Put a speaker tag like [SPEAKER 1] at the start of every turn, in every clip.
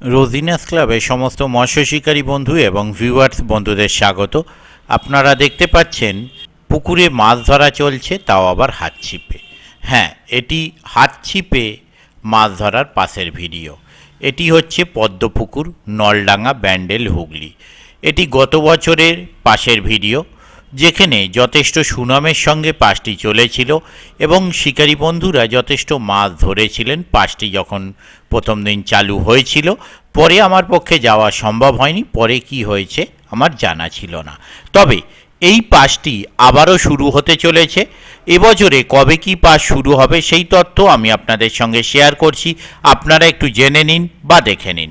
[SPEAKER 1] রোজিনাস ক্লাবে সমস্ত মৎস্য শিকারী বন্ধু এবং ভিউয়ার্স বন্ধুদের স্বাগত। আপনারা দেখতে পাচ্ছেন পুকুরে মাছ ধরা চলছে, তাও আবার হাত ছিপে। হ্যাঁ, এটি হাত ছিপে মাছ ধরার পাশের ভিডিও। এটি হচ্ছে পদ্ম পুকুর, নলডাঙ্গা, ব্যান্ডেল, হুগলি। এটি গত বছরের পাশের ভিডিও, যেখানে যথেষ্ট সুনামের সঙ্গে পাশটি চলেছিল এবং শিকারী বন্ধুরা যথেষ্ট মাছ ধরেছিলেন। পাশটি যখন প্রথম দিন চালু হয়েছিল, পরে আমার পক্ষে যাওয়া সম্ভব হয়নি। পরে কি হয়েছে আমার জানা ছিল না। তবে এই পাশটি আবারও শুরু হতে চলেছে। এবছরে কবে কি পাস শুরু হবে সেই তথ্য আমি আপনাদের সঙ্গে শেয়ার করছি, আপনারা একটু জেনে নিন বা দেখে নিন।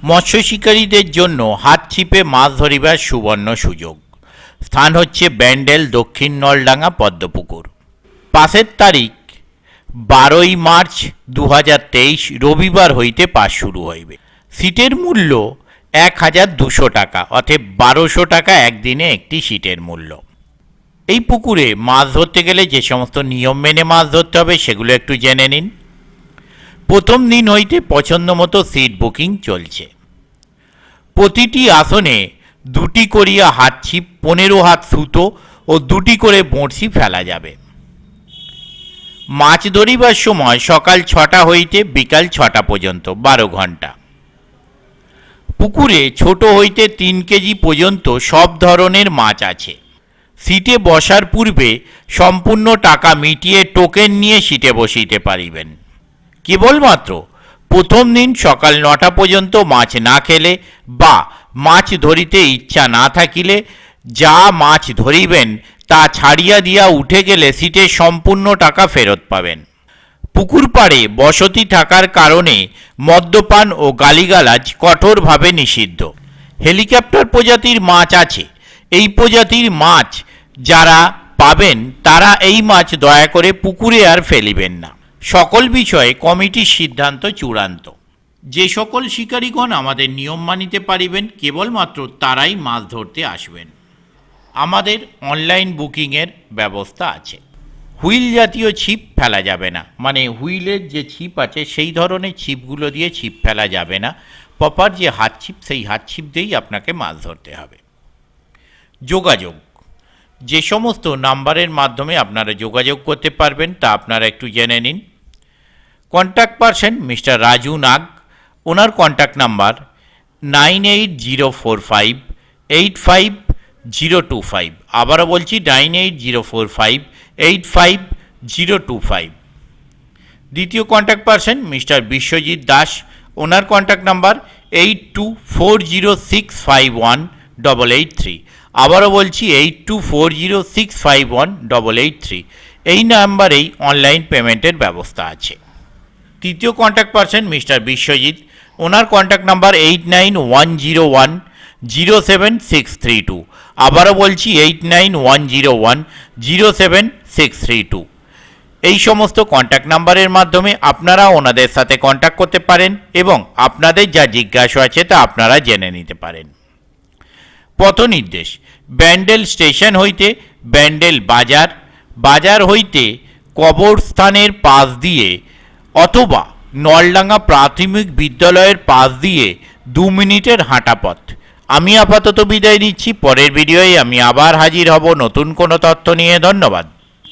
[SPEAKER 1] মৎস্য শিকারীদের জন্য হাত ছিপে মাছ ধরিবার সুবর্ণ সুযোগ। স্থান হচ্ছে ব্যান্ডেল, দক্ষিণ নলডাঙ্গা, পদ্মপুকুর। পাসের তারিখ 12ই মার্চ 2023 রবিবার হইতে পাস শুরু হইবে। সিটের মূল্য 1200 টাকা, অর্থাৎ 1200 টাকা একদিনে একটি সিটের মূল্য। এই পুকুরে মাছ ধরতে গেলে যে সমস্ত নিয়ম মেনে মাছ ধরতে হবে সেগুলো একটু জেনে নিন। প্রথম দিন হইতে পছন্দ মতো সিট বুকিং চলছে। প্রতিটি আসনে 2টি করিয়া হাত ছিপ, 15 হাত সুতো ও 2টি করে বড়শি ফেলা যাবে। মাছ ধরিবার সময় সকাল 6টা হইতে বিকাল 6টা পর্যন্ত, 12 ঘন্টা। পুকুরে ছোট হইতে 3 কেজি পর্যন্ত সব ধরনের মাছ আছে। সিটে বসার পূর্বে সম্পূর্ণ টাকা মিটিয়ে টোকেন নিয়ে সিটে বসিতে পারিবেন। কেবলমাত্র প্রথম দিন সকাল 9টা পর্যন্ত মাছ না খেলে বা মাছ ধরিতে ইচ্ছা না থাকিলে যা মাছ ধরিবেন তা ছাড়িয়া দিয়া উঠে গেলে সিটে সম্পূর্ণ টাকা ফেরত পাবেন। পুকুর পাড়ে বসতি থাকার কারণে মদ্যপান ও গালিগালাজ কঠোরভাবে নিষিদ্ধ। হেলিকপ্টার প্রজাতির মাছ আছে। এই প্রজাতির মাছ যারা পাবেন তারা এই মাছ দয়া করে পুকুরে আর ফেলিবেন না। সকল বিষয়ে কমিটির সিদ্ধান্ত চূড়ান্ত। যে সকল শিকারীগণ আমাদের নিয়ম মানিতে পারিবেন কেবলমাত্র তারাই মাছ ধরতে আসবেন। আমাদের অনলাইন বুকিংয়ের ব্যবস্থা আছে। হুইল জাতীয় ছিপ ফেলা যাবে না, মানে হুইলের যে ছিপ আছে সেই ধরনের ছিপগুলো দিয়ে ছিপ ফেলা যাবে না। প্রপার যে হাত ছিপ, সেই হাত ছিপ দিয়েই আপনাকে মাছ ধরতে হবে। যোগাযোগ, যে সমস্ত নাম্বারের মাধ্যমে আপনারা যোগাযোগ করতে পারবেন তা আপনারা একটু জেনে নিন। Contact person mister Raju Nag, ওনার কন্ট্যাক্ট নাম্বার 9804585025। আবারও বলছি 9804585025। দ্বিতীয় contact person mister Biswajit Das, ওনার কন্ট্যাক্ট নাম্বার 8240651883। আবারও বলছি 8240651883। এই নাম্বারেই অনলাইন পেমেন্টের ব্যবস্থা আছে। তৃতীয় কন্ট্যাক্ট পারসন মিস্টার বিশ্বজিৎ, ওনার কন্ট্যাক্ট নাম্বার 8910107632। আবারও বলছি 8910107632। এই সমস্ত কন্ট্যাক্ট নাম্বারের মাধ্যমে আপনারা ওনাদের সাথে কন্ট্যাক্ট করতে পারেন এবং আপনাদের যা জিজ্ঞাসা আছে তা আপনারা জেনে নিতে পারেন। পথ নির্দেশ: ব্যান্ডেল স্টেশন হইতে ব্যান্ডেল বাজার, বাজার হইতে কবরস্থানের পাশ দিয়ে অথবা নলডাঙ্গা প্রাথমিক বিদ্যালয়ের পাশ দিয়ে 2 মিনিটের হাঁটা পথ। আমি আপাতত বিদায় নিচ্ছি। পরের ভিডিওয়ে আমি আবার হাজির হব নতুন কোনো তথ্য নিয়ে। ধন্যবাদ।